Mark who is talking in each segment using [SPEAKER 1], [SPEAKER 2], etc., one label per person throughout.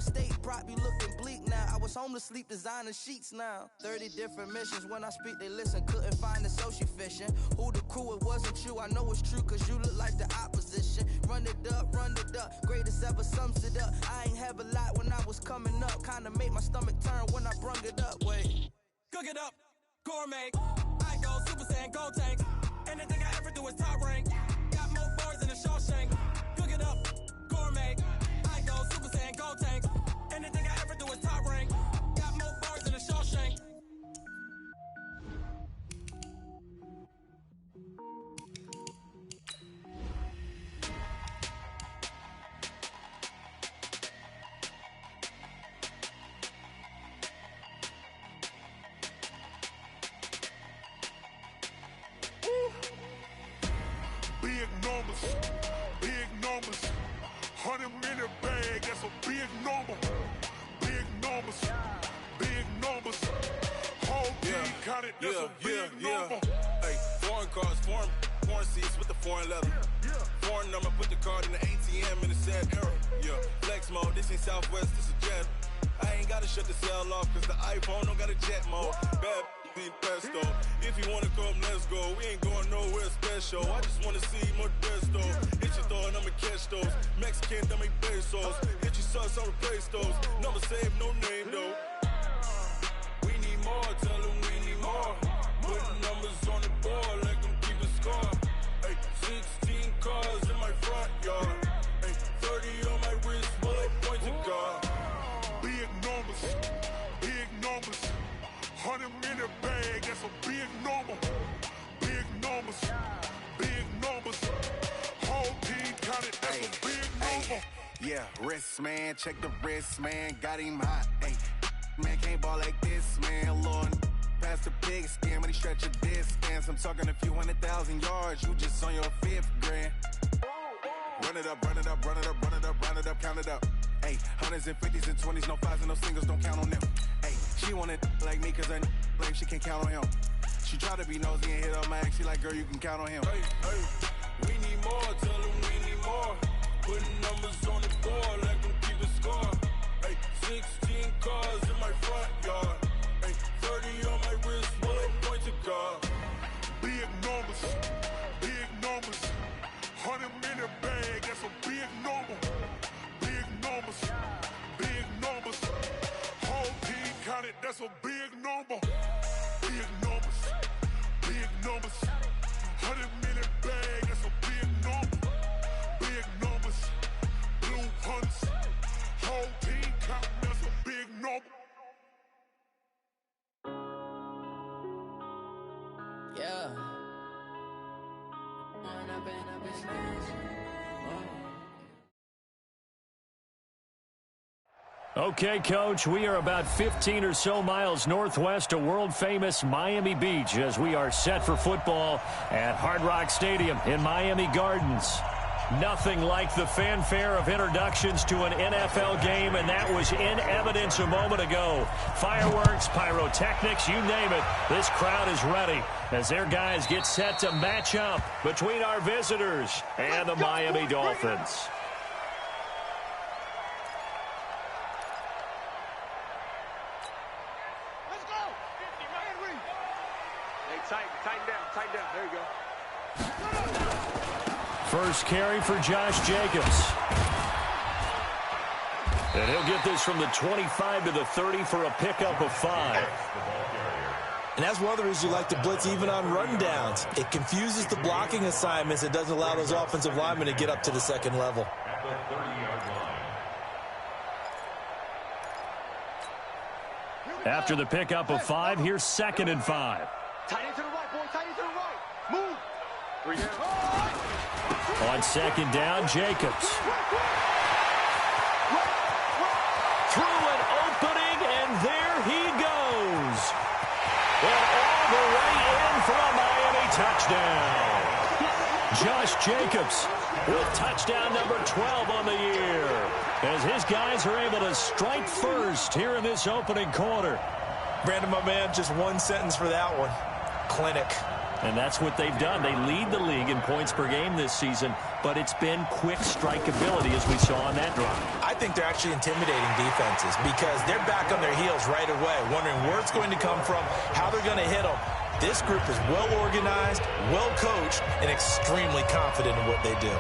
[SPEAKER 1] was state prop, you looking bleak now. I was home to sleep, designing sheets now. 30 different missions, when I speak they listen. Couldn't find it, so she fishing. Who the crew, it wasn't you, I know it's true, cause you look like the opposition. Run it up, greatest ever sums it up. I ain't have a lot when I was coming up. Kinda made my stomach turn when I brung it up. Wait,
[SPEAKER 2] cook it up, gourmet. I go Super Saiyan, gold tank. Anything I ever do is top rank. Got more bars than a Shawshank. Cook it up, gourmet. I go Super Saiyan, gold tank. Anything I ever do is top rank. Got more bars than a Shawshank.
[SPEAKER 3] Big numbers, 100 minute bag, that's a big number. Big numbers, whole team counted, that's a big number.
[SPEAKER 4] Hey, foreign cars, foreign seats with the foreign leather. Foreign number, put the card in the ATM in a sad era. Yeah, flex mode, this ain't Southwest, this is Jet. I ain't gotta shut the cell off, cause the iPhone don't got a jet mode. Bad pesto. If you wanna come, let's go. We ain't going nowhere special. I just wanna see Modesto. Hit your thought, I'ma catch those. Mexican, that make pesos. Hit your sus, I'll replace those. Number save, no name though. We need more, tell them we need more. Putting numbers on the board, like them keep a score. Hey, 16 cars in my front yard. Hey, 30 on my wrist, bullet point to God.
[SPEAKER 3] Big numbers, 100 minute bag, that's a big number. Big numbers, whole team counted, that's a big number.
[SPEAKER 5] Yeah, wrist man, check the wrist man, got him hot. Ay, man can't ball like this, man. Lord, past the pig skin when he stretch a distance. I'm talking a few 100,000 yards, you just on your 5th grand. Run it up, count it up. Ay, hundreds and 50s and 20s, no 5s and no singles, don't count on them. Ay, she want it like me, cause her blame, she can't count on him. She try to be nosy and hit up my ex, she like, girl, you can count on him.
[SPEAKER 4] Hey, we need more, tell them we need more. Putting numbers on the board, like them keep a score. Hey, 16 cars in my front yard. Hey, 30 on my wrist, bullet point to God.
[SPEAKER 3] Big numbers, 100 minute bag, that's a big number. Big numbers, whole team counted, that's a big number. Big numbers, 100 minute bag, that's a big number. Big numbers, blue hunts, whole team counting, that's a big number.
[SPEAKER 1] yeah.
[SPEAKER 6] Okay, Coach, we are about 15 or so miles northwest of world-famous Miami Beach as we are set for football at Hard Rock Stadium in Miami Gardens. Nothing like the fanfare of introductions to an NFL game, and that was in evidence a moment ago. Fireworks, pyrotechnics, you name it. This crowd is ready as their guys get set to match up between our visitors and the Miami Dolphins.
[SPEAKER 7] Tighten down. There you go.
[SPEAKER 6] First carry for Josh Jacobs. And he'll get this from the 25 to the 30 for a pickup of 5.
[SPEAKER 8] And that's one of the reasons you like to blitz even on rundowns. It confuses the blocking assignments. It doesn't allow those offensive linemen to get up to the second level.
[SPEAKER 6] After the pickup of 5, here's 2nd and 5.
[SPEAKER 7] Tight end to the right, boy. Tight end to the right. Move. 3 down.
[SPEAKER 6] On 2nd down, Jacobs. Through an opening, and there he goes. And all the way in for a Miami touchdown. Josh Jacobs with touchdown number 12 on the year, as his guys are able to strike first here in this opening quarter.
[SPEAKER 8] Brandon, my man, just one sentence for that one. Clinic.
[SPEAKER 6] And that's what they've done. They lead the league in points per game this season, but it's been quick strike ability as we saw on that drive.
[SPEAKER 8] I think they're actually intimidating defenses because they're back on their heels right away, wondering where it's going to come from, how they're going to hit them. This group is well organized, well coached, and extremely confident in what they do.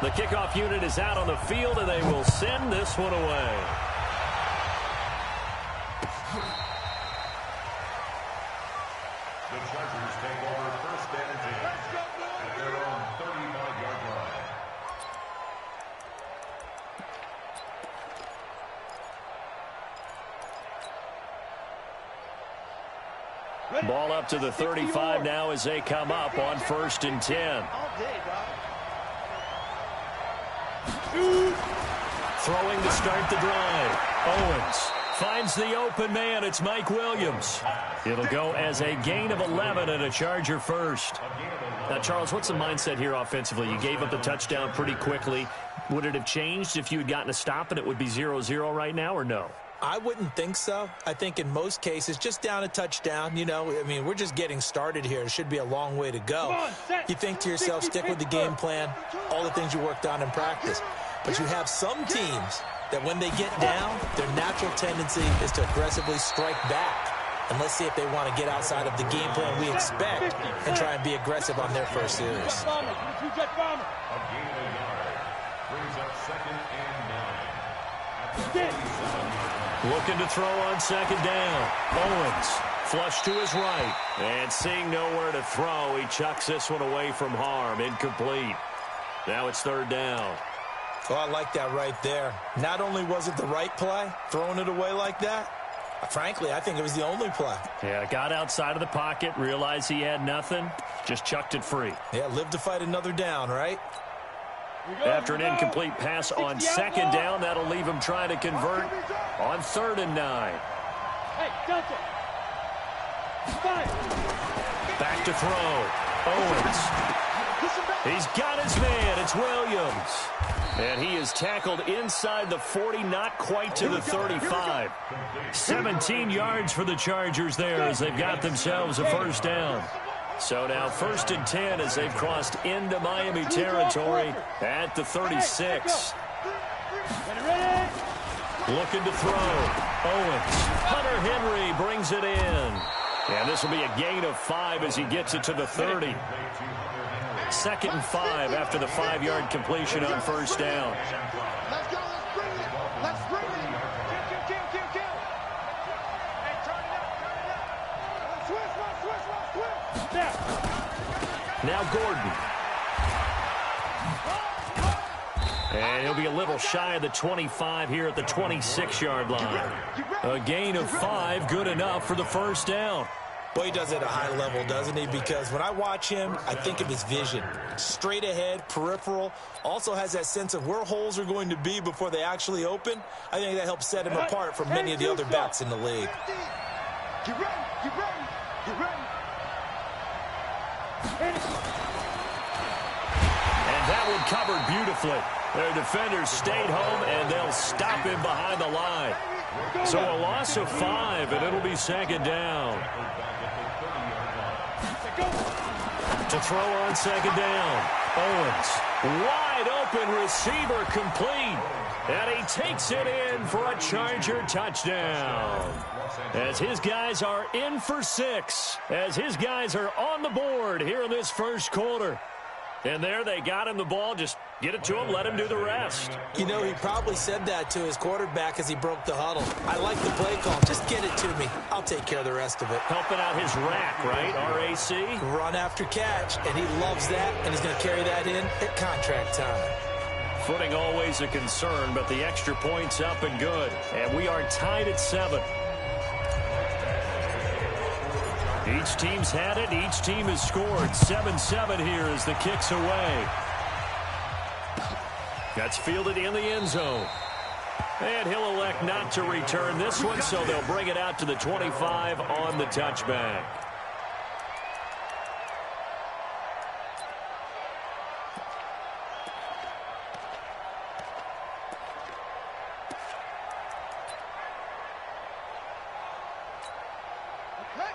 [SPEAKER 6] The kickoff unit is out on the field, and they will send this one away.
[SPEAKER 9] The Chargers take over first and 10 at their own 35-yard line.
[SPEAKER 6] Ball up to the 35 now as they come up on first and 10. Throwing to start the drive. Owens finds the open man. It's Mike Williams. It'll go as a gain of 11 and a Charger first. Now, Charles, what's the mindset here offensively? You gave up the touchdown pretty quickly. Would it have changed if you had gotten a stop and it would be 0-0 right now, or no?
[SPEAKER 8] I wouldn't think so. I think in most cases, just down a touchdown, you know, I mean, we're just getting started here. It should be a long way to go. You think to yourself, stick with the game plan, all the things you worked on in practice. But you have some teams that when they get down, their natural tendency is to aggressively strike back. And let's see if they want to get outside of the game plan we expect and try and be aggressive on their first series.
[SPEAKER 9] A gain of a yard brings up second and 9.
[SPEAKER 6] Looking to throw on second down. Owens flush to his right. And seeing nowhere to throw, he chucks this one away from harm. Incomplete. Now it's third down.
[SPEAKER 8] Oh, I like that right there. Not only was it the right play, throwing it away like that, frankly, I think it was the only play.
[SPEAKER 6] Yeah, got outside of the pocket, realized he had nothing, just chucked it free.
[SPEAKER 8] Yeah, live to fight another down, right?
[SPEAKER 6] After an incomplete pass on second down, that'll leave him trying to convert on third and 9. Back to throw. Owens. He's got his man. It's Williams. And he is tackled inside the 40, not quite to the 35. 17 yards for the Chargers there as they've got themselves a first down. So now first and 10 as they've crossed into Miami territory at the 36. Looking to throw. Owens. Hunter Henry brings it in. And this will be a gain of 5 as he gets it to the 30. Second and 5 after the 5-yard completion on first down.
[SPEAKER 7] Let's go. Let's bring it. Let's bring it. Kill. Hey, turn it up. Switch.
[SPEAKER 6] Now Gordon. And he'll be a little shy of the 25 here at the 26-yard line. A gain of 5, good enough for the first down.
[SPEAKER 8] Boy, he does it at a high level, doesn't he? Because when I watch him, I think of his vision. Straight ahead, peripheral. Also has that sense of where holes are going to be before they actually open. I think that helps set him apart from many of the other backs in the league.
[SPEAKER 7] Get ready.
[SPEAKER 6] And that one covered beautifully. Their defenders stayed home, and they'll stop him behind the line. So a loss of 5, and it'll be second down. To throw on second down. Owens. Wide open receiver complete. And he takes it in for a Charger touchdown. As his guys are in for 6. As his guys are on the board here in this first quarter. And there they got him the ball. Just get it to him, let him do the rest.
[SPEAKER 8] You know, he probably said that to his quarterback as he broke the huddle. I like the play call. Just get it to me. I'll take care of the rest of it.
[SPEAKER 6] Helping out his rack, right? R-A-C?
[SPEAKER 8] Run after catch, and he loves that, and he's going to carry that in at contract time.
[SPEAKER 6] Footing always a concern, but the extra point's up and good. And we are tied at 7. Each team's had it. Each team has scored. 7-7 here as the kick's away. That's fielded in the end zone. And he'll elect not to return this one, so they'll bring it out to the 25 on the touchback.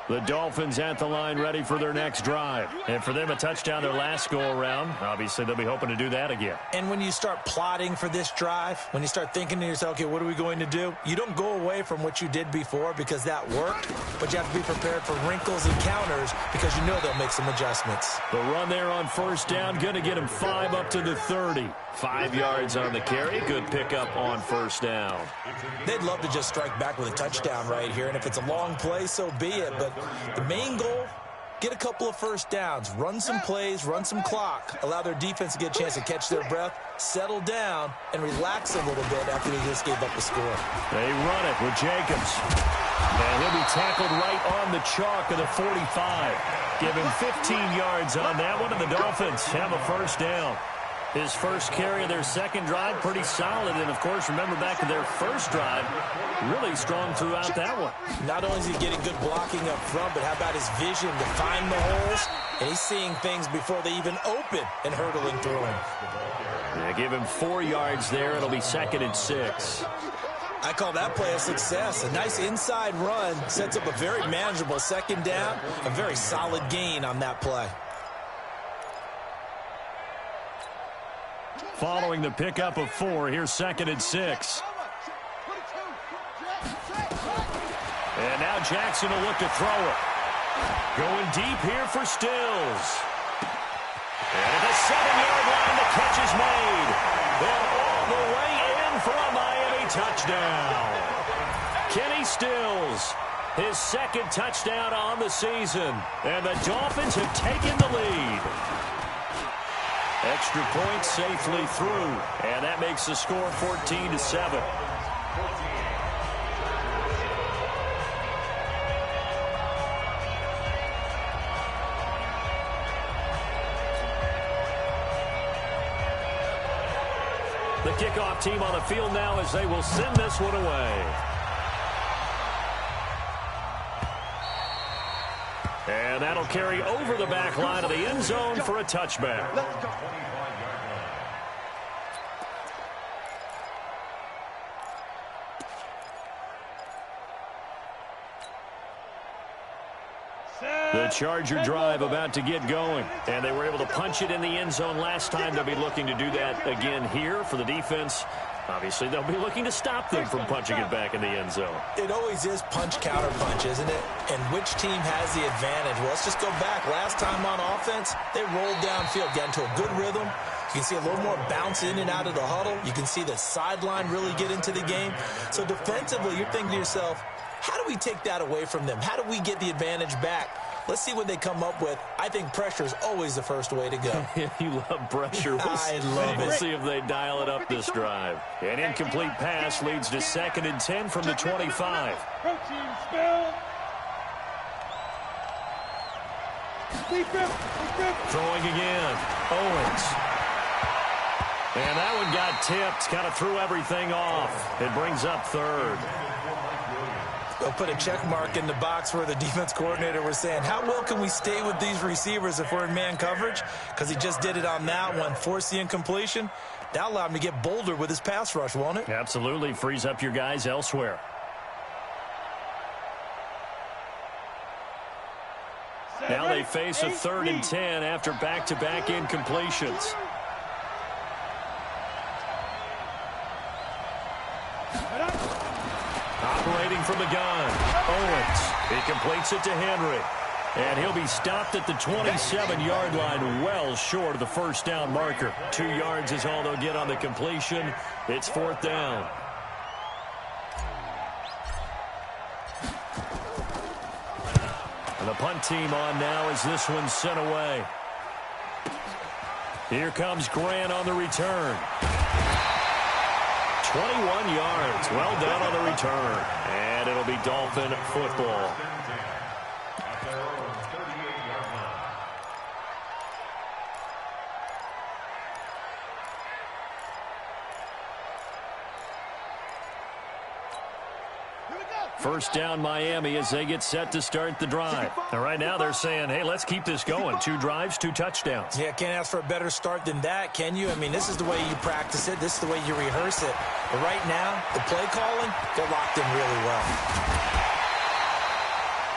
[SPEAKER 6] The Dolphins at the line ready for their next drive. And for them, a touchdown their last go-around. Obviously, they'll be hoping to do that again.
[SPEAKER 8] And when you start plotting for this drive, when you start thinking to yourself, okay, what are we going to do? You don't go away from what you did before because that worked, but you have to be prepared for wrinkles and counters because you know they'll make some adjustments.
[SPEAKER 6] The run there on first down, going to get him 5 up to the 30. 5 yards on the carry. Good pickup on first down.
[SPEAKER 8] They'd love to just strike back with a touchdown right here, and if it's a long play, so be it. But the main goal, get a couple of first downs, run some plays, run some clock, allow their defense to get a chance to catch their breath, settle down, and relax a little bit after they just gave up a score.
[SPEAKER 6] They run it with Jacobs. And he'll be tackled right on the chalk of the 45. Give him 15 yards on that one, and the Dolphins have a first down. His first carry of their second drive, pretty solid. And, of course, remember back to their first drive, really strong throughout that one.
[SPEAKER 8] Not only is he getting good blocking up front, but how about his vision to find the holes? And he's seeing things before they even open and hurdling through him.
[SPEAKER 6] Yeah, give him 4 yards there. It'll be 2nd and 6.
[SPEAKER 8] I call that play a success. A nice inside run sets up a very manageable second down. A very solid gain on that play.
[SPEAKER 6] Following the pickup of 4, here's 2nd and 6. And now Jackson will look to throw it. Going deep here for Stills. And at the 7-yard line, the catch is made. And all the way in for a Miami touchdown. Kenny Stills, his 2nd touchdown on the season. And the Dolphins have taken the lead. Extra point safely through, and that makes the score 14-7. The kickoff team on the field now as they will send this one away. And that'll carry over the back line of the end zone for a touchback. The Charger drive about to get going, and they were able to punch it in the end zone last time. They'll be looking to do that again here for the defense. Obviously, they'll be looking to stop them from punching it back in the end zone.
[SPEAKER 8] It always is punch-counter punch, isn't it? And which team has the advantage? Well, let's just go back. Last time on offense, they rolled downfield, got into a good rhythm. You can see a little more bounce in and out of the huddle. You can see the sideline really get into the game. So defensively, you're thinking to yourself, how do we take that away from them? How do we get the advantage back? Let's see what they come up with. I think pressure is always the first way to go.
[SPEAKER 6] You love pressure.
[SPEAKER 8] I love it.
[SPEAKER 6] We'll see if they dial it up this drive. An incomplete pass leads to 2nd and 10 from the 25. Throwing again. Owens. And that one got tipped. Kind of threw everything off. It brings up 3rd.
[SPEAKER 8] They'll put a check mark in the box where the defense coordinator was saying, how well can we stay with these receivers if we're in man coverage? Because he just did it on that one. Force the incompletion. That allowed him to get bolder with his pass rush, won't it?
[SPEAKER 6] Absolutely. Frees up your guys elsewhere. Now they face a 3rd and 10 after back-to-back incompletions. Operating from the gun, Owens. He completes it to Henry. And he'll be stopped at the 27-yard line, well short of the first down marker. 2 yards is all they'll get on the completion. It's 4th down. And the punt team on now as this one's sent away. Here comes Grant on the return. 21 yards. Well done on the return. And it'll be Dolphin football. First down Miami as they get set to start the drive. And right now they're saying, hey, let's keep this going. 2 drives, 2 touchdowns.
[SPEAKER 8] Yeah, can't ask for a better start than that, can you? I mean, this is the way you practice it. This is the way you rehearse it. But right now, the play calling, they're locked in really well.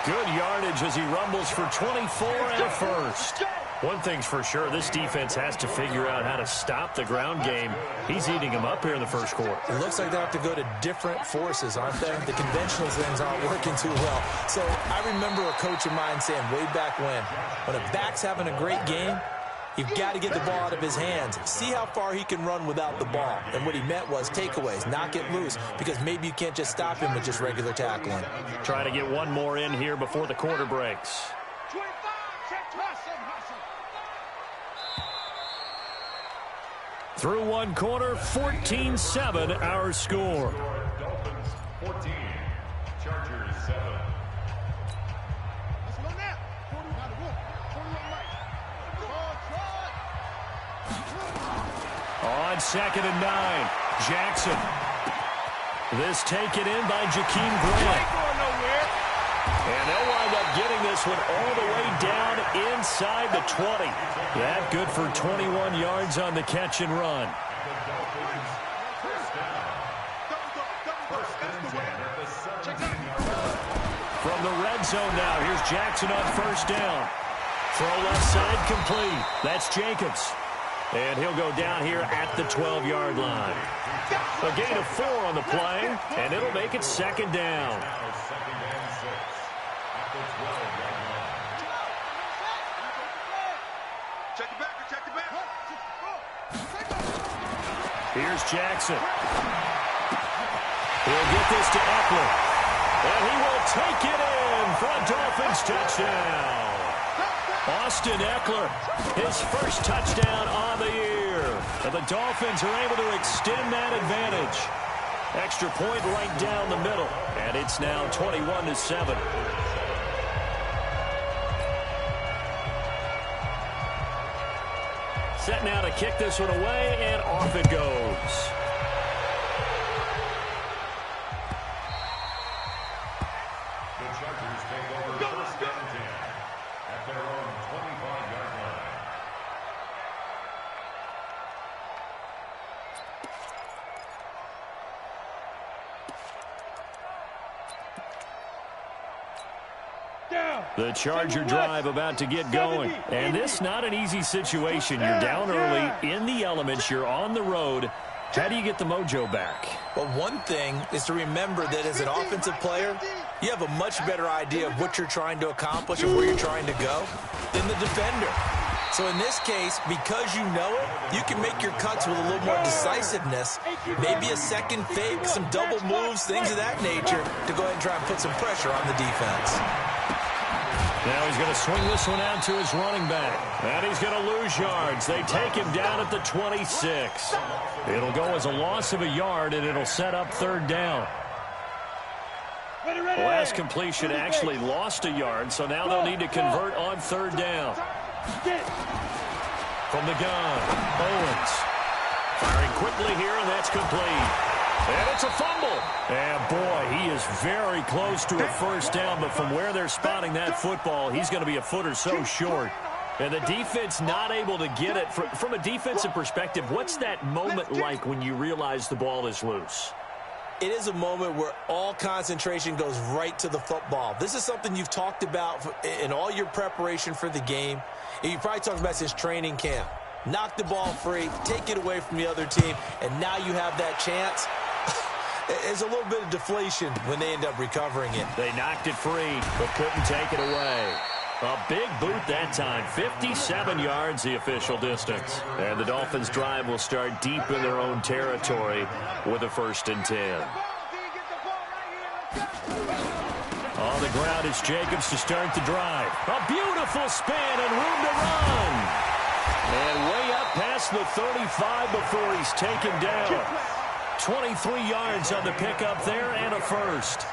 [SPEAKER 6] Good yardage as he rumbles for 24 and a first. One thing's for sure, this defense has to figure out how to stop the ground game. He's eating them up here in the first quarter.
[SPEAKER 8] It looks like they have to go to different forces, aren't they? The conventional things aren't working too well. So I remember a coach of mine saying way back when a back's having a great game, you've got to get the ball out of his hands. See how far he can run without the ball. And what he meant was takeaways, knock it loose, because maybe you can't just stop him with just regular tackling.
[SPEAKER 6] Trying to get one more in here before the quarter breaks. Through one quarter, 14-7 our score.
[SPEAKER 9] Dolphins 14, Chargers 7.
[SPEAKER 6] On 2nd and 9, Jackson. This taken in by Jakeem Grant. And they'll wind up getting this one all the way down inside the 20. That good for 21 yards on the catch and run. From the red zone now, here's Jackson on first down. Throw left side complete. That's Jacobs. And he'll go down here at the 12-yard line. A gain of 4 on the play, and it'll make it 2nd down. Here's Jackson. He'll get this to Eckler. And he will take it in for a Dolphins touchdown. Austin Eckler, his first touchdown on the year. And the Dolphins are able to extend that advantage. Extra point right down the middle. And it's now 21-7. Set now to kick this one away, and off it goes.
[SPEAKER 9] The Chargers take over first down 10 at their own 25-yard line.
[SPEAKER 6] The Charger drive about to get going. And this not an easy situation. You're down early, in the elements, you're on the road. How do you get the mojo back?
[SPEAKER 8] Well, one thing is to remember that as an offensive player, you have a much better idea of what you're trying to accomplish and where you're trying to go than the defender. So in this case, because you know it, you can make your cuts with a little more decisiveness, maybe a second fake, some double moves, things of that nature, to go ahead and try and put some pressure on the defense.
[SPEAKER 6] Now he's going to swing this one out to his running back. And he's going to lose yards. They take him down at the 26. It'll go as a loss of a yard, and it'll set up 3rd down. The last completion actually lost a yard, so now they'll need to convert on 3rd down. From the gun, Owens. Firing quickly here, and that's complete. And it's a fumble. And, boy, he is very close to a first down, but from where they're spotting that football, he's going to be a foot or so short. And the defense not able to get it. From a defensive perspective, what's that moment like when you realize the ball is loose?
[SPEAKER 8] It is a moment where all concentration goes right to the football. This is something you've talked about in all your preparation for the game. And you've probably talked about since training camp. Knock the ball free, take it away from the other team, and now you have that chance. There's a little bit of deflation when they end up recovering it.
[SPEAKER 6] They knocked it free, but couldn't take it away. A big boot that time. 57 yards, the official distance. And the Dolphins' drive will start deep in their own territory with a 1st and 10. On the ground is Jacobs to start the drive. A beautiful spin and room to run. And way up past the 35 before he's taken down. 23 yards on the pickup there and a first.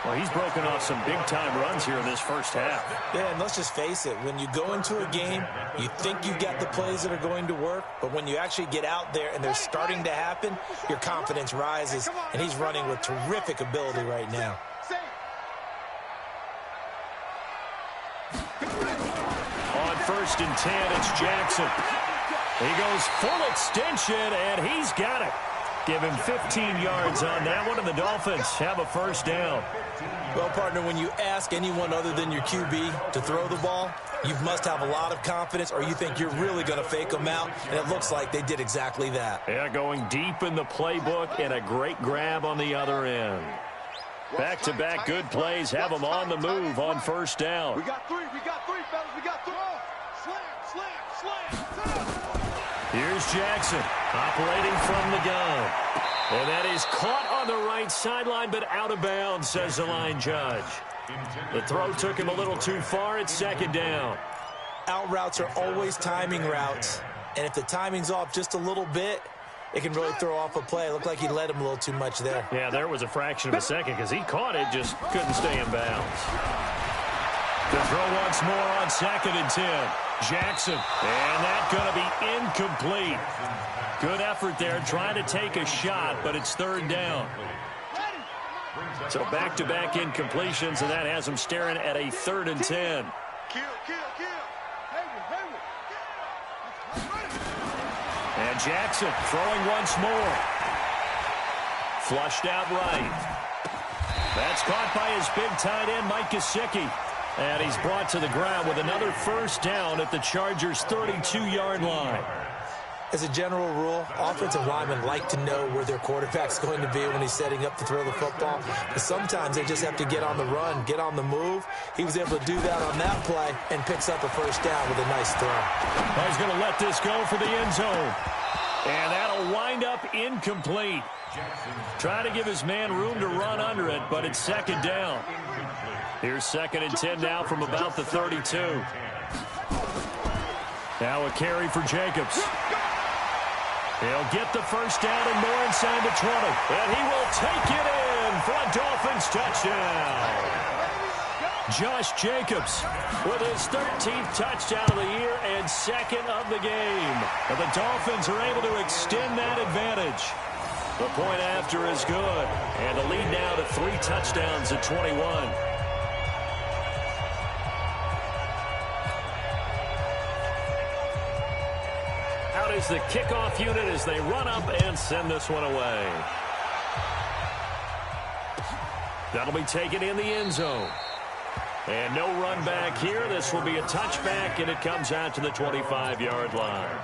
[SPEAKER 6] Well, he's broken off some big-time runs here in this first half.
[SPEAKER 8] Yeah, and let's just face it. When you go into a game, you think you've got the plays that are going to work, but when you actually get out there and they're starting to happen, your confidence rises, and he's running with terrific ability right now.
[SPEAKER 6] On 1st and 10, it's Jackson. He goes full extension, and he's got it. Give him 15 yards on that one, and the Dolphins have a first down.
[SPEAKER 8] Well, partner, when you ask anyone other than your QB to throw the ball, you must have a lot of confidence, or you think you're really going to fake them out, and it looks like they did exactly that.
[SPEAKER 6] Yeah, going deep in the playbook, and a great grab on the other end. Back-to-back good plays have them on the move on first down.
[SPEAKER 7] We got three, fellas, we got three. Slam.
[SPEAKER 6] Here's Jackson operating from the gun. And that is caught on the right sideline, but out of bounds, says the line judge. The throw took him a little too far. It's second down.
[SPEAKER 8] Out routes are always timing routes. And if the timing's off just a little bit, it can really throw off a play. It looked like he led him a little too much there.
[SPEAKER 6] Yeah, there was a fraction of a second because he caught it, just couldn't stay in bounds. The throw once more on 2nd and 10. Jackson, and that's going to be incomplete. Good effort there, trying to take a shot, but it's third down. So back-to-back incompletions, and that has him staring at a 3rd and 10. And Jackson throwing once more. Flushed out right. That's caught by his big tight end, Mike Gesicki. And he's brought to the ground with another first down at the Chargers' 32-yard line.
[SPEAKER 8] As a general rule, offensive linemen like to know where their quarterback's going to be when he's setting up to throw the football. But sometimes they just have to get on the run, get on the move. He was able to do that on that play and picks up a first down with a nice throw.
[SPEAKER 6] Well, he's going to let this go for the end zone. And that'll wind up incomplete. Trying to give his man room to run under it, but it's second down. Here's 2nd and 10 now from about the 32. Now a carry for Jacobs. He'll get the first down and more inside the 20. And he will take it in for a Dolphins touchdown. Josh Jacobs with his 13th touchdown of the year and 2nd of the game. And the Dolphins are able to extend that advantage. The point after is good. And the lead now to 3 touchdowns at 21. Out is the kickoff unit as they run up and send this one away. That'll be taken in the end zone. And no run back here. This will be a touchback, and it comes out to the 25-yard line.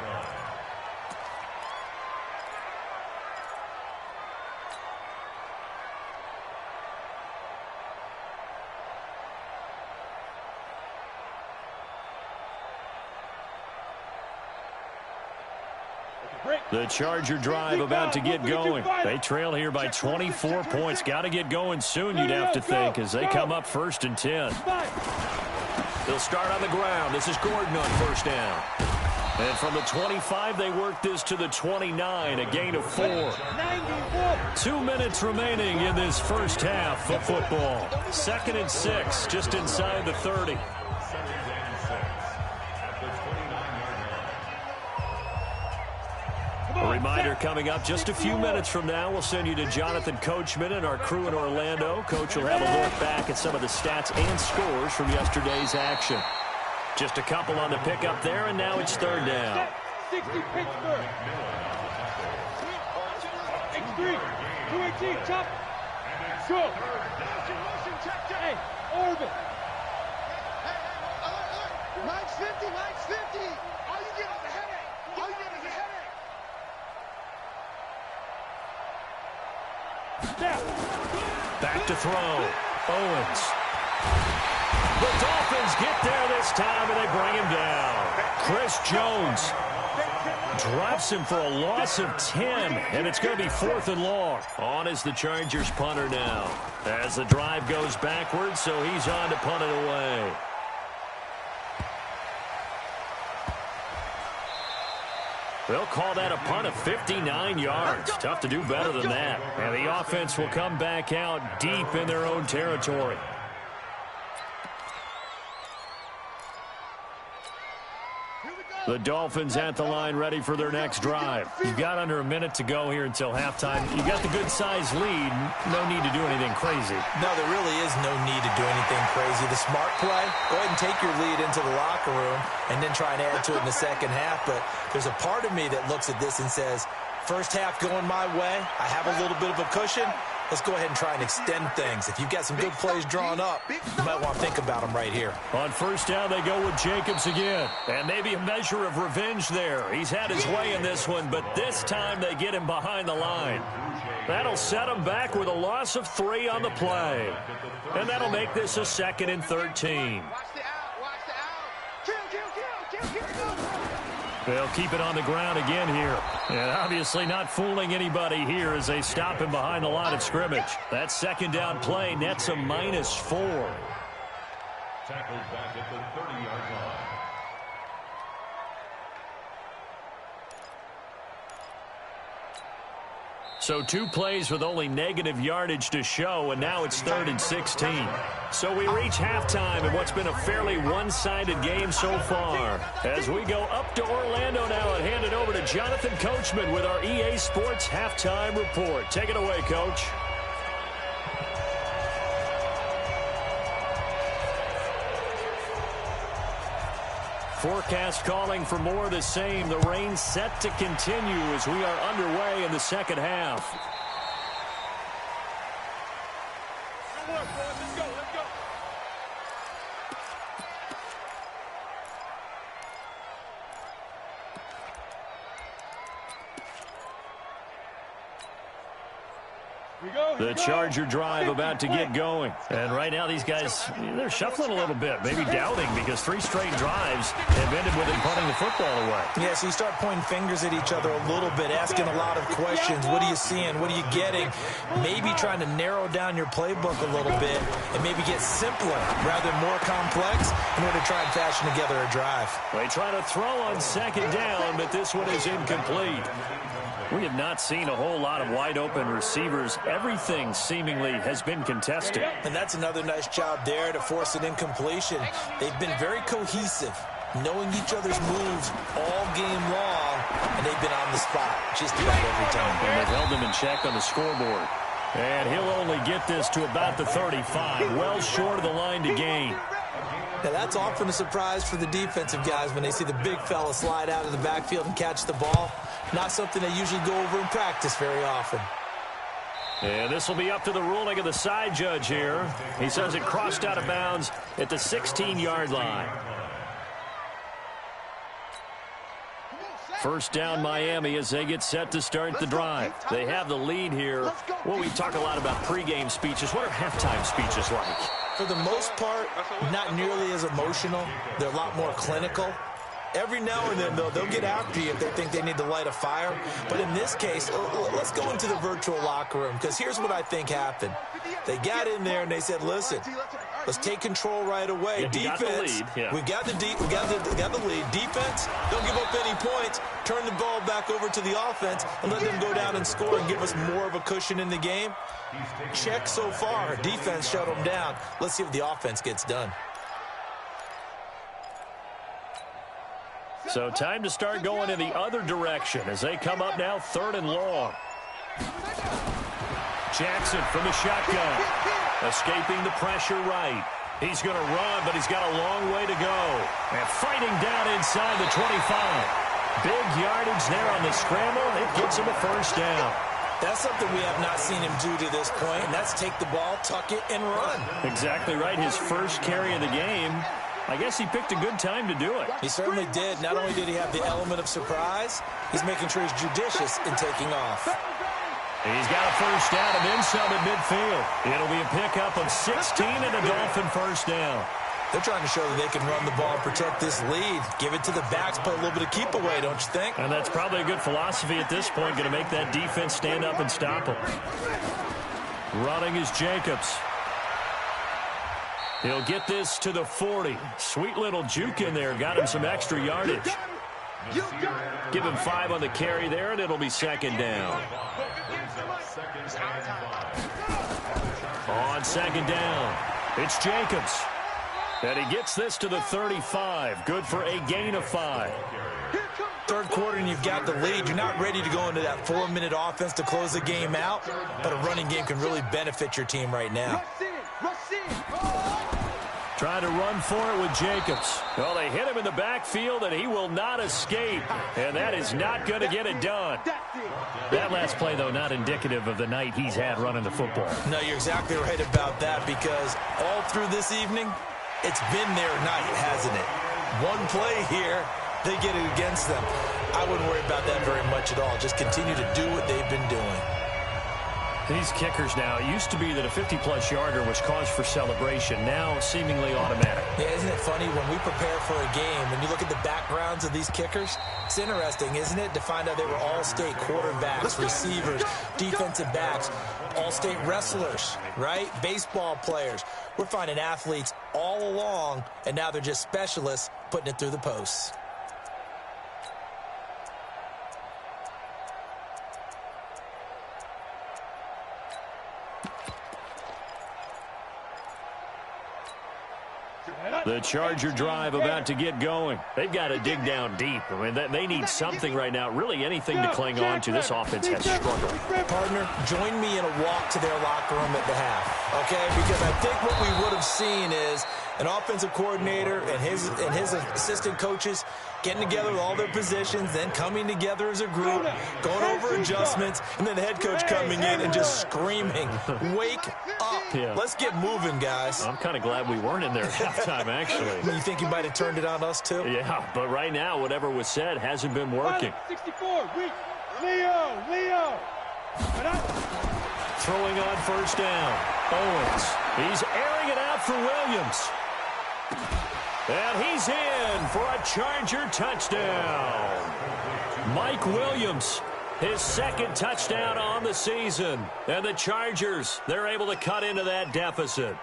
[SPEAKER 6] The Charger drive about to get going. They trail here by 24 points. Got to get going soon, you'd have to think, as they come up 1st and 10. They'll start on the ground. This is Gordon on first down. And from the 25, they work this to the 29, a gain of 4. 2 minutes remaining in this first half of football. 2nd and 6, just inside the 30. A reminder coming up just a few minutes from now. We'll send you to Jonathan Coachman and our crew in Orlando. Coach will have a look back at some of the stats and scores from yesterday's action. Just a couple on the pickup there, and now it's third down.
[SPEAKER 7] 60 Pittsburgh. X3. 218. Chop. Go. Hey, Orbit. Mike's 50. Mike's 50. All you get is a headache. All you get is a headache.
[SPEAKER 6] Back to throw. Owens. The Dolphins get there this time, and they bring him down. Chris Jones drops him for a loss of 10, and it's going to be 4th and long. On is the Chargers punter now. As the drive goes backwards, so he's on to punt it away. They'll call that a punt of 59 yards. Tough to do better than that. And the offense will come back out deep in their own territory. The Dolphins at the line ready for their next drive. You've got under a minute to go here until halftime. You've got the good-sized lead. No need to do anything crazy.
[SPEAKER 8] No, there really is no need to do anything crazy. The smart play, go ahead and take your lead into the locker room and then try and add to it in the second half. But there's a part of me that looks at this and says, First half going my way. I have a little bit of a cushion. Let's go ahead and try and extend things. If you've got some good plays drawn up, you might want to think about them right here.
[SPEAKER 6] On first down, they go with Jacobs again. And maybe a measure of revenge there. He's had his way in this one, but this time they get him behind the line. That'll set him back with a loss of 3 on the play. And that'll make this a 2nd and 13. They'll keep it on the ground again here. And obviously not fooling anybody here as they stop him behind the line of scrimmage. That 2nd down play nets a -4.
[SPEAKER 9] Tackled back at the 30-yard line.
[SPEAKER 6] So 2 plays with only negative yardage to show, and now it's 3rd and 16. So we reach halftime in what's been a fairly one-sided game so far. As we go up to Orlando now and hand it over to Jonathan Coachman with our EA Sports Halftime Report. Take it away, Coach. Forecast calling for more of the same. The rain set to continue as we are underway in the second half. The Charger drive about to get going. And right now these guys, they're shuffling a little bit, maybe doubting, because 3 straight drives have ended with him punting the football away.
[SPEAKER 8] Yeah, so you start pointing fingers at each other a little bit, asking a lot of questions. What are you seeing? What are you getting? Maybe trying to narrow down your playbook a little bit and maybe get simpler rather than more complex in order to try and fashion together a drive.
[SPEAKER 6] They try to throw on 2nd down, but this one is incomplete. We have not seen a whole lot of wide-open receivers. Everything seemingly has been contested.
[SPEAKER 8] And that's another nice job there to force an incompletion. They've been very cohesive, knowing each other's moves all game long, and they've been on the spot just about every time.
[SPEAKER 6] And they've held him in check on the scoreboard. And he'll only get this to about the 35, well short of the line to gain.
[SPEAKER 8] Now, that's often a surprise for the defensive guys when they see the big fella slide out of the backfield and catch the ball. Not something they usually go over in practice very often.
[SPEAKER 6] And this will be up to the ruling of the side judge here. He says it crossed out of bounds at the 16-yard line. First down Miami as they get set to start the drive. They have the lead here. Well, we talk a lot about pregame speeches. What are halftime speeches like?
[SPEAKER 8] For the most part, not nearly as emotional. They're a lot more clinical. Every now and then, though, they'll get after you if they think they need to light a fire. But in this case, let's go into the virtual locker room, because here's what I think happened. They got in there and they said, listen, let's take control right away.
[SPEAKER 6] Yeah,
[SPEAKER 8] Defense, we got the lead. Defense, don't give up any points. Turn the ball back over to the offense and let them go down and score and give us more of a cushion in the game. Check so far. Defense shut them down. Let's see if the offense gets done.
[SPEAKER 6] So time to start going in the other direction as they come up now 3rd and long. Jackson from the shotgun. Escaping the pressure right. He's going to run, but he's got a long way to go. And fighting down inside the 25. Big yardage there on the scramble. It gets him a first down.
[SPEAKER 8] That's something we have not seen him do to this point, and that's take the ball, tuck it, and run.
[SPEAKER 6] Exactly right. His first carry of the game. I guess he picked a good time to do it.
[SPEAKER 8] He certainly did. Not only did he have the element of surprise, he's making sure he's judicious in taking off.
[SPEAKER 6] He's got a first down and then some at midfield. It'll be a pickup of 16 and a Dolphin first down.
[SPEAKER 8] They're trying to show that they can run the ball and protect this lead. Give it to the backs, play a little bit of keep away, don't you think?
[SPEAKER 6] And that's probably a good philosophy at this point, going to make that defense stand up and stop him. Running is Jacobs. He'll get this to the 40. Sweet little juke in there. Got him some extra yardage. Give him 5 on the carry there, and it'll be 2nd down. On 2nd down, it's Jacobs. And he gets this to the 35. Good for a gain of 5.
[SPEAKER 8] Third quarter and you've got the lead. You're not ready to go into that 4-minute offense to close the game out, but a running game can really benefit your team right now.
[SPEAKER 6] Trying to run for it with Jacobs. Well, they hit him in the backfield, and he will not escape. And that is not going to get it done. That last play, though, not indicative of the night he's had running the football.
[SPEAKER 8] No, you're exactly right about that, because all through this evening, it's been their night, hasn't it? One play here, they get it against them. I wouldn't worry about that very much at all. Just continue to do what they've been doing.
[SPEAKER 6] These kickers now, it used to be that a 50-plus yarder was cause for celebration. Now, seemingly automatic.
[SPEAKER 8] Yeah, isn't it funny when we prepare for a game, when you look at the backgrounds of these kickers, it's interesting, isn't it, to find out they were all-state quarterbacks, receivers, defensive backs, all-state wrestlers, right? Baseball players. We're finding athletes all along, and now they're just specialists putting it through the posts.
[SPEAKER 6] The Charger drive about to get going. They've got to dig down deep. I mean, they need something right now, really anything to cling on to. This offense has struggled.
[SPEAKER 8] Partner, join me in a walk to their locker room at the half, okay? Because I think what we would have seen is an offensive coordinator and his assistant coaches getting together with all their positions, then coming together as a group, going over adjustments, and then the head coach coming in and just screaming, "Wake up.
[SPEAKER 6] Yeah.
[SPEAKER 8] Let's get moving, guys."
[SPEAKER 6] I'm kind of glad we weren't in there at halftime, actually.
[SPEAKER 8] You think you might have turned it on us, too?
[SPEAKER 6] Yeah, but right now, whatever was said hasn't been working.
[SPEAKER 7] 64, Leo.
[SPEAKER 6] Throwing on first down. Owens. He's airing it out for Williams. And he's in for a Charger touchdown. Mike Williams, his second touchdown on the season. And the Chargers, they're able to cut into that deficit.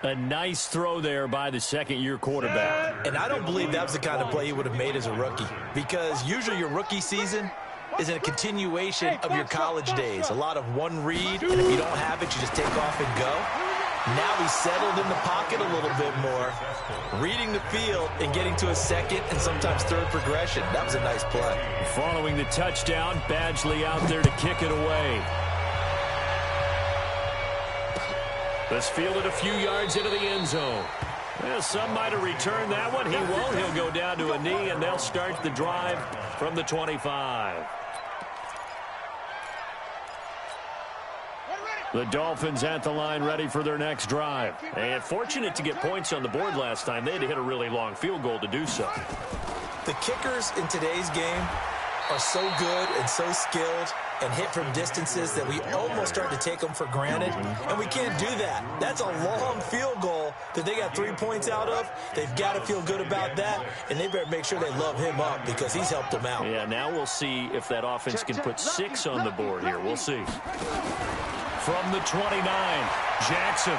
[SPEAKER 6] A nice throw there by the second-year quarterback.
[SPEAKER 8] And I don't believe that was the kind of play he would have made as a rookie, because usually your rookie season is a continuation of your college days. A lot of one read, and if you don't have it, you just take off and go. Now he's settled in the pocket a little bit more, reading the field and getting to a second and sometimes third progression. That was a nice play.
[SPEAKER 6] Following the touchdown, Badgley out there to kick it away. This fielded a few yards into the end zone. Well, some might have returned that one. He won't. He'll go down to a knee, and they'll start the drive from the 25. The Dolphins at the line ready for their next drive. And fortunate to get points on the board last time. They had to hit a really long field goal to do so.
[SPEAKER 8] The kickers in today's game are so good and so skilled and hit from distances that we almost start to take them for granted. And we can't do that. That's a long field goal that they got 3 points out of. They've got to feel good about that, and they better make sure they love him up because he's helped them out.
[SPEAKER 6] Yeah, now we'll see if that offense can put 6 on the board here. We'll see. From the 29, Jackson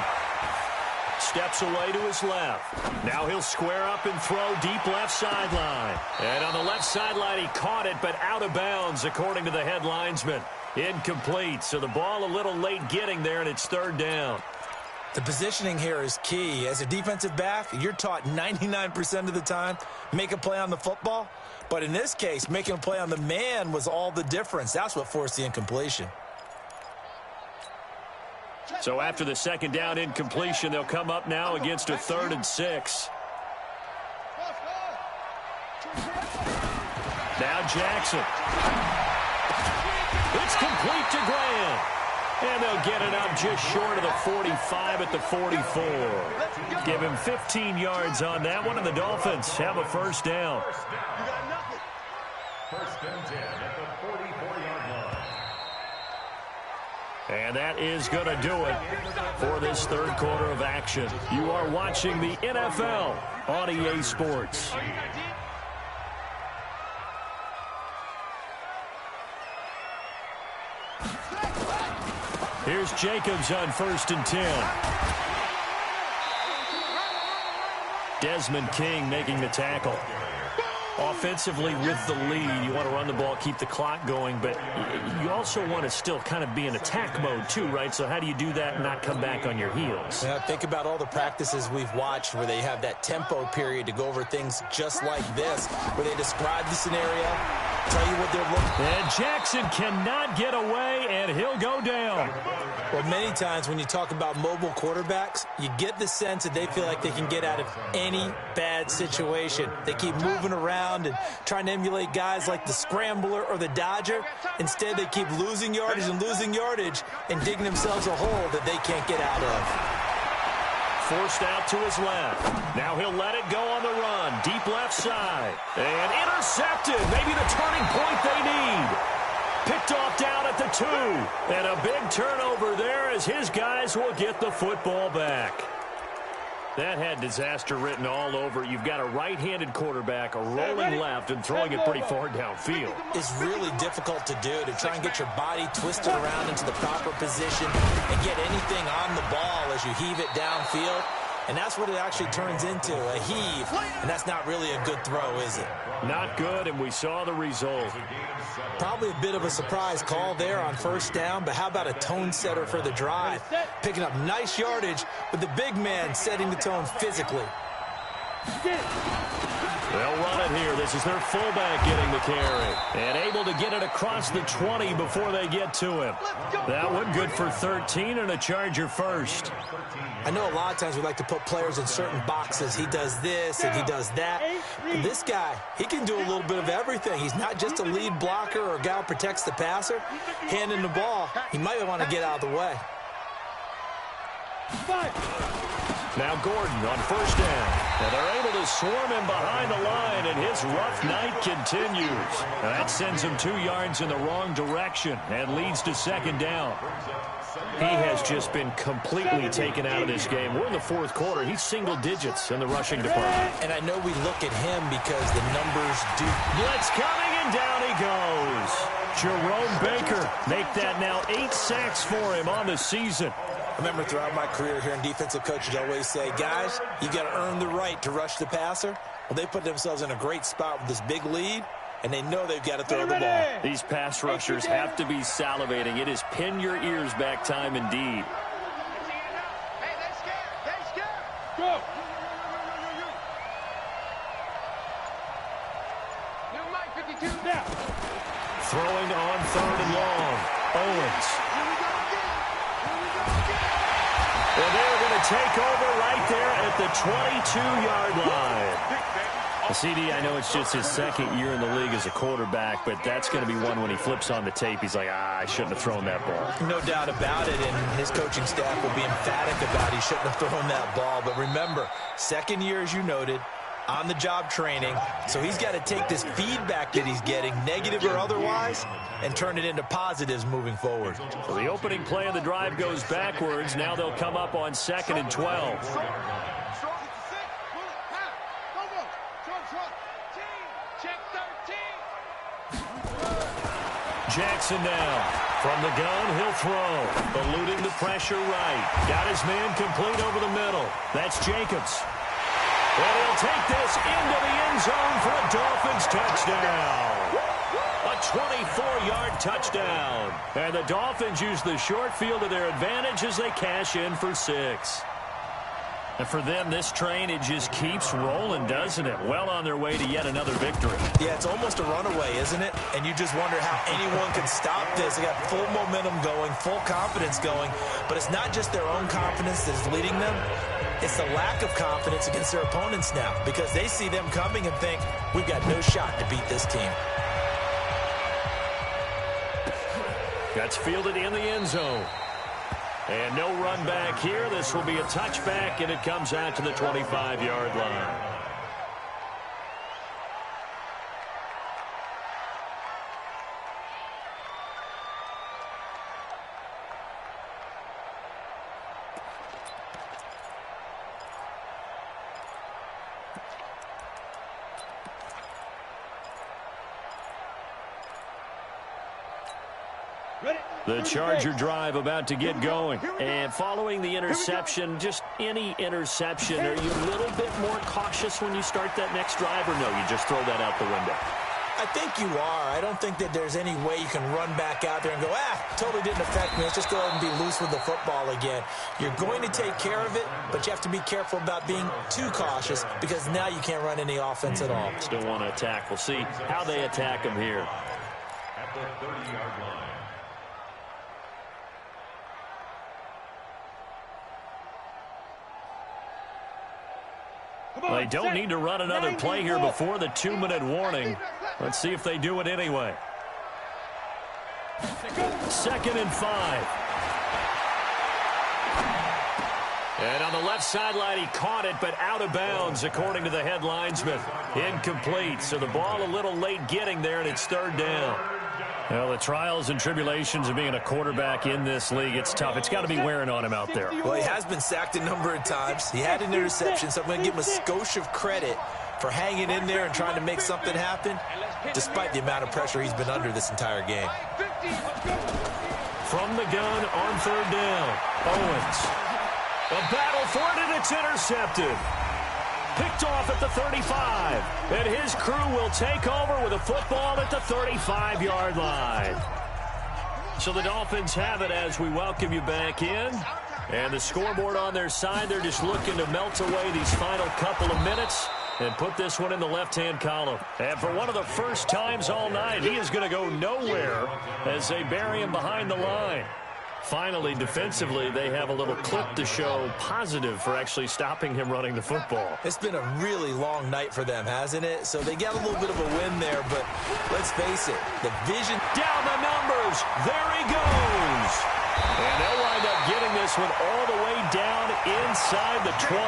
[SPEAKER 6] steps away to his left. Now he'll square up and throw deep left sideline. And on the left sideline, he caught it, but out of bounds, according to the head linesman. Incomplete, so the ball a little late getting there, and it's third down.
[SPEAKER 8] The positioning here is key. As a defensive back, you're taught 99% of the time, make a play on the football. But in this case, making a play on the man was all the difference. That's what forced the incompletion.
[SPEAKER 6] So after the second down incompletion, they'll come up now against a 3rd and 6. Now Jackson. It's complete to Graham. And they'll get it up just short of the 45 at the 44. Give him 15 yards on that one, and the Dolphins have a first down.
[SPEAKER 9] First and 10 at the 44-yard line.
[SPEAKER 6] And that is going to do it for this third quarter of action. You are watching the NFL on EA Sports. Here's Jacobs on 1st and 10. Desmond King making the tackle. Offensively with the lead, you want to run the ball, keep the clock going, but you also want to still kind of be in attack mode too, right? So how do you do that and not come back on your heels?
[SPEAKER 8] Yeah, think about all the practices we've watched where they have that tempo period to go over things just like this, where they describe the scenario, tell you what they're looking for.
[SPEAKER 6] And Jackson cannot get away, and he'll go down.
[SPEAKER 8] Well, many times when you talk about mobile quarterbacks, you get the sense that they feel like they can get out of any bad situation. They keep moving around and trying to emulate guys like the Scrambler or the Dodger. Instead, they keep losing yardage and digging themselves a hole that they can't get out of.
[SPEAKER 6] Forced out to his left. Now he'll let it go on the run. Deep left side. And intercepted. Maybe the turning point they need. Picked off down at the 2. And a big turnover there as his guys will get the football back. That had disaster written all over. You've got a right-handed quarterback, a rolling left, and throwing it pretty far downfield.
[SPEAKER 8] It's really difficult to do, to try and get your body twisted around into the proper position and get anything on the ball as you heave it downfield. And that's what it actually turns into, a heave. And that's not really a good throw, is it?
[SPEAKER 6] Not good, and we saw the result.
[SPEAKER 8] Probably a bit of a surprise call there on first down, but how about a tone setter for the drive? Picking up nice yardage with the big man setting the tone physically.
[SPEAKER 6] They'll run it here. This is their fullback getting the carry. And able to get it across the 20 before they get to him. That one good for 13 and a Charger first.
[SPEAKER 8] I know a lot of times we like to put players in certain boxes. He does this and he does that. But this guy, he can do a little bit of everything. He's not just a lead blocker or a guy who protects the passer. Handing the ball, he might want to get out of the way.
[SPEAKER 6] Now Gordon on first down. And they're able to swarm him behind the line, and his rough night continues. That sends him 2 yards in the wrong direction and leads to second down. He has just been completely taken out of this game. We're in the 4th quarter. He's single digits in the rushing department.
[SPEAKER 8] And I know we look at him because the numbers do.
[SPEAKER 6] Blitz coming, and down he goes. Jerome Baker make that now 8 sacks for him on the season.
[SPEAKER 8] I remember throughout my career hearing defensive coaches always say, guys, you got to earn the right to rush the passer. Well, they put themselves in a great spot with this big lead, and they know they've got to throw the ball.
[SPEAKER 6] These pass rushers have to be salivating. It is pin your ears back time indeed.
[SPEAKER 7] Hey, they scared. Go. New Mike 52 now.
[SPEAKER 6] Throwing on 3rd and long. Owens. And they're going to take over right there at the 22-yard line. CD, I know it's just his 2nd year in the league as a quarterback, but that's going to be one when he flips on the tape. He's like, I shouldn't have thrown that ball.
[SPEAKER 8] No doubt about it, and his coaching staff will be emphatic about he shouldn't have thrown that ball. But remember, 2nd year, as you noted, on-the-job training, so he's got to take this feedback that he's getting, negative or otherwise, and turn it into positives moving forward.
[SPEAKER 6] So the opening play of the drive goes backwards. Now they'll come up on 2nd and 12. Jackson now. From the gun, he'll throw. Eluding the pressure right. Got his man complete over the middle. That's Jacobs. And he'll take this into the end zone for a Dolphins touchdown. A 24-yard touchdown. And the Dolphins use the short field to their advantage as they cash in for 6. And for them, this train, it just keeps rolling, doesn't it? Well on their way to yet another victory.
[SPEAKER 8] Yeah, it's almost a runaway, isn't it? And you just wonder how anyone can stop this. They got full momentum going, full confidence going. But it's not just their own confidence that is leading them. It's the lack of confidence against their opponents now because they see them coming and think, we've got no shot to beat this team.
[SPEAKER 6] That's fielded in the end zone. And no run back here. This will be a touchback, and it comes out to the 25-yard line. The Charger drive about to get going. And following the interception, just any interception, are you a little bit more cautious when you start that next drive, or no, you just throw that out the window?
[SPEAKER 8] I think you are. I don't think that there's any way you can run back out there and go, totally didn't affect me. Let's just go ahead and be loose with the football again. You're going to take care of it, but you have to be careful about being too cautious because now you can't run any offense at all.
[SPEAKER 6] Still want to attack. We'll see how they attack him here.
[SPEAKER 9] At the 30-yard line.
[SPEAKER 6] They don't need to run another play here before the 2-minute warning. Let's see if they do it anyway. 2nd and 5. And on the left sideline, he caught it, but out of bounds, according to the head linesman. Incomplete, so the ball a little late getting there, and it's 3rd down. Well, the trials and tribulations of being a quarterback in this league, it's tough. It's got to be wearing on him out there.
[SPEAKER 8] Well, he has been sacked a number of times. He had an interception, so I'm going to give him a skosh of credit for hanging in there and trying to make something happen, despite the amount of pressure he's been under this entire game.
[SPEAKER 6] From the gun on 3rd down, Owens. A battle for it, and it's intercepted. Picked off at the 35. And his crew will take over with a football at the 35-yard line. So the Dolphins have it as we welcome you back in. And the scoreboard on their side, they're just looking to melt away these final couple of minutes and put this one in the left-hand column. And for one of the first times all night, he is going to go nowhere as they bury him behind the line. Finally, defensively, they have a little clip to show positive for actually stopping him running the football.
[SPEAKER 8] It's been a really long night for them, hasn't it? So they got a little bit of a win there, but let's face it, the vision...
[SPEAKER 6] Down the numbers. There he goes. And they'll wind up getting this one all the way down inside the 20.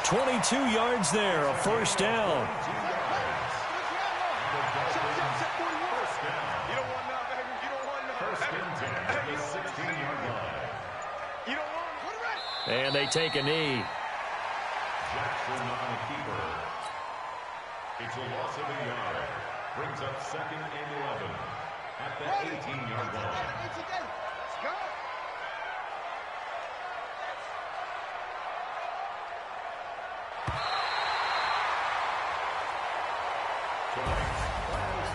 [SPEAKER 6] 22 yards there, a 1st down. And they take a knee.
[SPEAKER 9] Jackson on the keeper. It's a loss of a yard. Brings up 2nd and 11 at the 18-yard line. Let's go.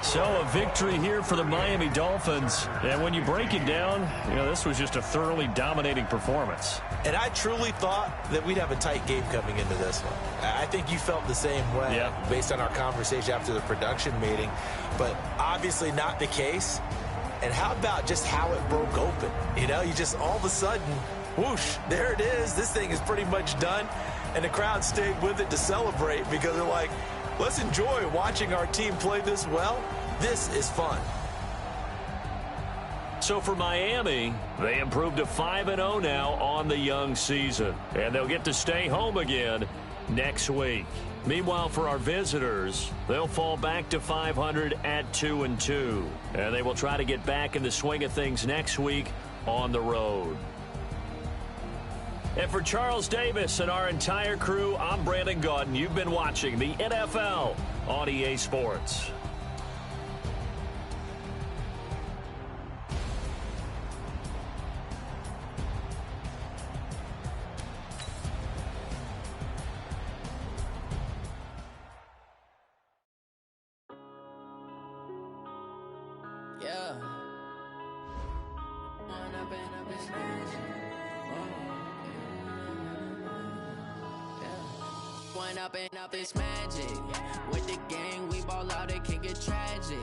[SPEAKER 6] So a victory here for the Miami Dolphins. And when you break it down, you know, this was just a thoroughly dominating performance.
[SPEAKER 8] And I truly thought that we'd have a tight game coming into this one. I think you felt the same way based on our conversation after the production meeting. But obviously not the case. And how about just how it broke open? You know, you just all of a sudden, whoosh, there it is. This thing is pretty much done. And the crowd stayed with it to celebrate because they're like, let's enjoy watching our team play this well. This is fun.
[SPEAKER 6] So for Miami, they improved to 5-0 now on the young season. And they'll get to stay home again next week. Meanwhile, for our visitors, they'll fall back to 500 at 2-2. And they will try to get back in the swing of things next week on the road. And for Charles Davis and our entire crew, I'm Brandon Gaudin. You've been watching the NFL on EA Sports.
[SPEAKER 1] Yeah. One up and up is magic. With the gang, we ball out, it can get tragic.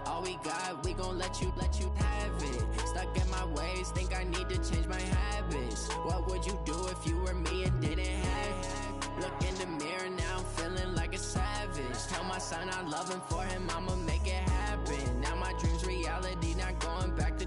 [SPEAKER 1] All we got, we gon' let you have it. Stuck in my ways, think I need to change my habits. What would you do if you were me and didn't have it? Look in the mirror now, I'm feeling like a savage. Tell my son I love him, for him I'ma make it happen. Now my dream's reality, not going back to.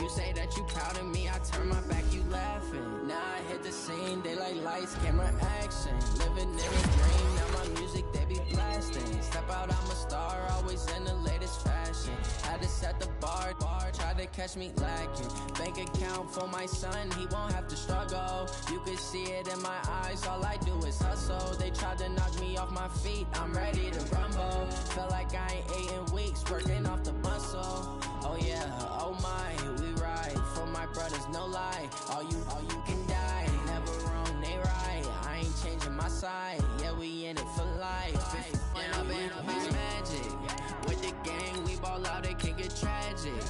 [SPEAKER 1] You say that you proud of me, I turn my back, you laughing. Now I hit the scene, daylight lights, camera action. Living in a dream, now my music they be blasting. Step out, I'm a star, always in the latest fashion. Had to set the bar, tried to catch me lacking. Bank account for my son, he won't have to struggle. You can see it in my eyes, all I do is hustle. They tried to knock me off my feet, I'm ready to rumble. Feel like I ain't ate in weeks, working off the muscle. Oh yeah, oh my, we ride for my brothers, no lie. All you can die, never wrong, they right. I ain't changing my side, yeah, we in it for life. It's magic. With the gang, we ball out, it can get tragic.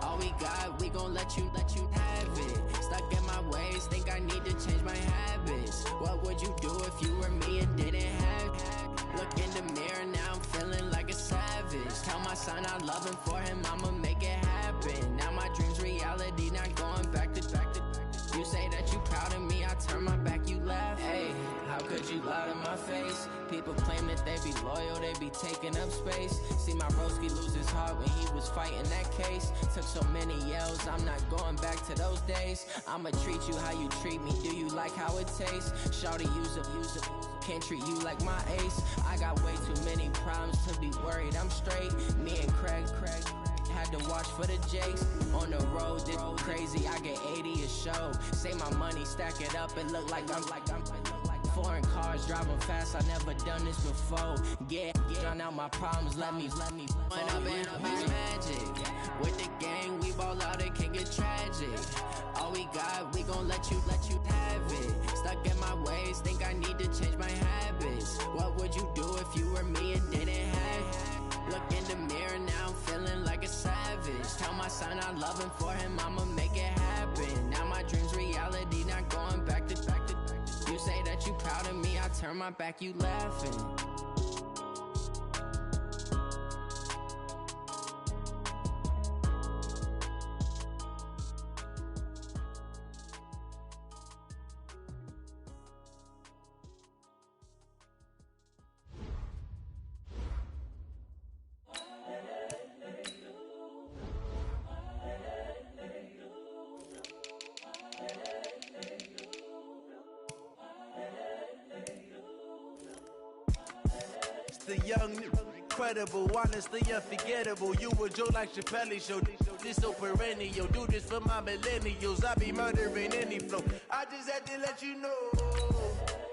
[SPEAKER 1] All we got, we gon' let you have it. Stuck in my ways, think I need to change my habits. What would you do if you were me and didn't have it? Look in the mirror, now I'm feeling like a savage. Tell my son I love him, for him I'ma make it happen. Now my dream's reality, not going back to. You say that you proud of me, I turn my back, you laugh. Hey, how could you
[SPEAKER 10] blood in my face. People claim that they be loyal, they be taking up space. See my broski lose his heart when he was fighting that case. Took so many yells, I'm not going back to those days. I'ma treat you how you treat me, do you like how it tastes? Shawty, use up, can't treat you like my ace. I got way too many problems to be worried, I'm straight. Me and Craig had to watch for the Jakes. On the road, this crazy, I get 80 a show. Say my money, stack it up, it look like I'm foreign cars, driving fast, I never done this before. Drown out my problems, let me When up and up is magic. With the gang, we ball out, it can get tragic. All we got, we gon' let you have it. Stuck in my ways, think I need to change my habits. What would you do if you were me and didn't have it? Look in the mirror now, I'm feeling like a savage. Tell my son I love him, for him I'ma make it happen. Now my dream's reality, not going back to. You say that you proud of me, I turn my back, you laughing.
[SPEAKER 11] The young, incredible, honestly unforgettable. You a Joe like Chappelle show. This so perennial. Do this for my millennials. I be murdering any flow. I just had to let you know.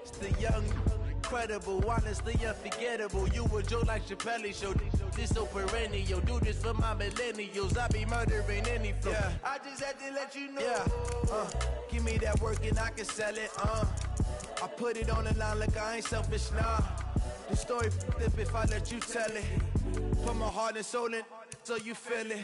[SPEAKER 11] It's the young, incredible, honestly unforgettable. You a Joe like Chappelle show. This so perennial. Do this for my millennials. I be murdering any flow. Yeah. I just had to let you know. Yeah. Give me that work and I can sell it. I put it on the line like I ain't selfish, nah. The story f***ed if I let you tell it. Put my heart and soul in so you feel it.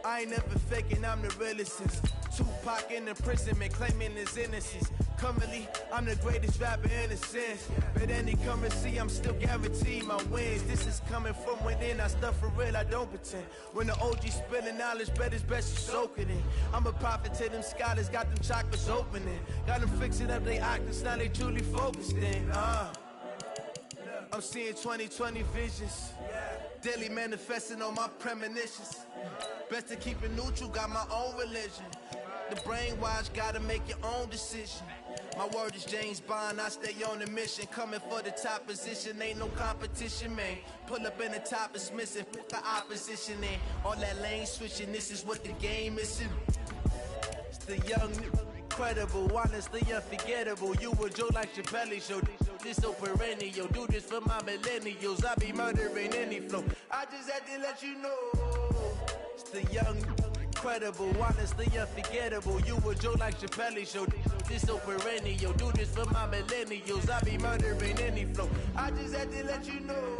[SPEAKER 11] I ain't never faking, I'm the realest since Tupac in imprisonment, claiming his innocence. Currently, I'm the greatest rapper in a sense. But any currency, I'm still guaranteed my wins. This is coming from within, I stuff for real, I don't pretend. When the OG spilling knowledge, bet it's best you soak it in. I'm a prophet to them scholars, got them chakras opening. Got them fixing up they octaves, now they truly focused in. I'm seeing 2020 visions, daily manifesting on my premonitions. Best to keep it neutral, got my own religion. The brainwash, gotta make your own decision. My word is James Bond, I stay on a mission. Coming for the top position, ain't no competition, man. Pull up in the top is missing, put the opposition in. All that lane switching, this is what the game is. It's the young, incredible, honestly unforgettable. You a Joe like Chappelle show. This so perennial. Do this for my millennials. I be murdering any flow. I just had to let you know. It's the young, incredible, honestly unforgettable. You a Joe like Chappelle show. This so perennial. Do this for my millennials. I be murdering any flow. I just had to let you know.